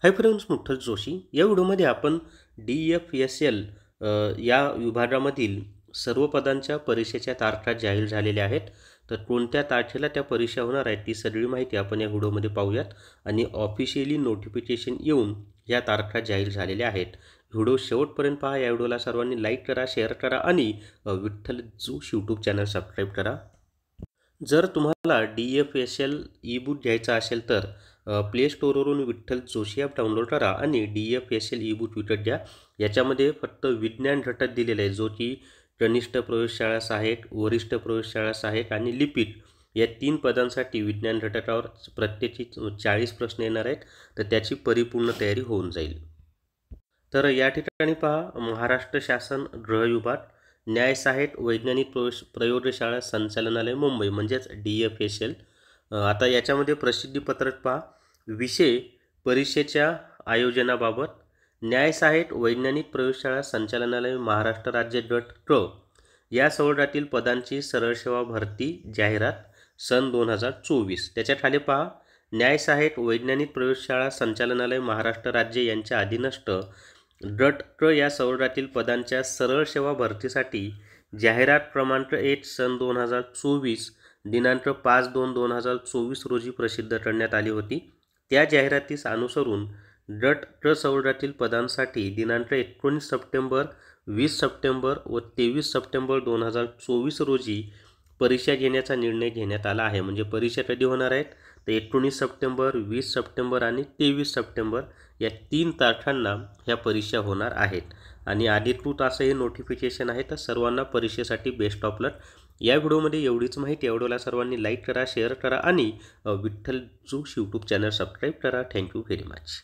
Hi friends, मुठ्ठल Joshi. या व्हिडिओमध्ये आपण DFSL या विभागामधील सर्व पदांच्या परीक्षेच्या तारखा जाहीर झालेल्या आहेत. तर कोणत्या तारखेला त्या परीक्षा होणार आहेत ती सगळी माहिती आपण या व्हिडिओमध्ये पाहूयात. आणि ऑफिशियली नोटिफिकेशन येऊन या तारखा जाहीर झालेल्या आहेत. व्हिडिओ शेवटपर्यंत पहा. या व्हिडिओला सर्वांनी लाईक करा, शेअर करा आणि Vitthal Joshi YouTube channel subscribe करा. जर तुम्हाला DFSL ई बुक घ्यायचा असेल तर प्ले स्टोअरवरून विठ्ठल जोशी ॲप डाउनलोड करा आणि DFSL ई बुक विकत घ्या. याच्यामध्ये फक्त विज्ञान घटक दिलेला आहे, जो की कनिष्ठ प्रयोगशाळा सहाय्यक, वरिष्ठ प्रयोगशाळा सहाय्यक आणि लिपिक या 3 पदांसाठी विज्ञान घटकावर प्रत्येकी 40 प्रश्न येणार आहेत. तर त्याची परिपूर्ण तयारी होऊन जाईल. तर या ठिकाणी पहा, महाराष्ट्र शासन गृह विभाग, न्याय सहाय्यक वैज्ञानिक प्रयोगशाळा संचालनालय मुंबई म्हणजेच DFSL. आता याच्यामध्ये प्रसिद्धीपत्रक पहा. विषय परीक्षेच्या आयोजनाबाबत. न्याय सहाय्यक वैज्ञानिक प्रयोगशाळा संचालनालय महाराष्ट्र राज्य गट क या संवर्गातील पदांची सरळ सेवा भरती जाहिरात सन 2024. त्याच्या खाली पहा, न्याय सहाय्यक वैज्ञानिक प्रयोगशाळा संचालनालय महाराष्ट्र राज्य यांच्या अधीनस्थ गट क या संवर्गातील पदांच्या सरळ सेवा भरतीसाठी जाहिरात क्रमांक 1 सन 2024 दिनांक 5/2/2024 रोजी प्रसिद्ध करण्यात आली होती. त्या जाहिरातीस अनुसरून गट क संवर्गातील पदांसाठी दिनांक 19 सप्टेंबर, 20 सप्टेंबर व 23 सप्टेंबर 2024 रोजी परीक्षा घेण्याचा निर्णय घेण्यात आला आहे. म्हणजे परीक्षा कधी होणार आहेत तर 19 सप्टेंबर, 20 सप्टेंबर आणि 23 सप्टेंबर या 3 तारखांना ह्या परीक्षा होणार आहेत. आणि अधिकृत असं हे नोटिफिकेशन आहे. तर सर्वांना परीक्षेसाठी बेस्ट ऑफ लक. या व्हिडिओमध्ये एवढीच माहिती. या व्हिडिओला सर्वांनी लाईक करा, शेअर करा आणि Vitthal Joshi YouTube channel subscribe करा. Thank you very much.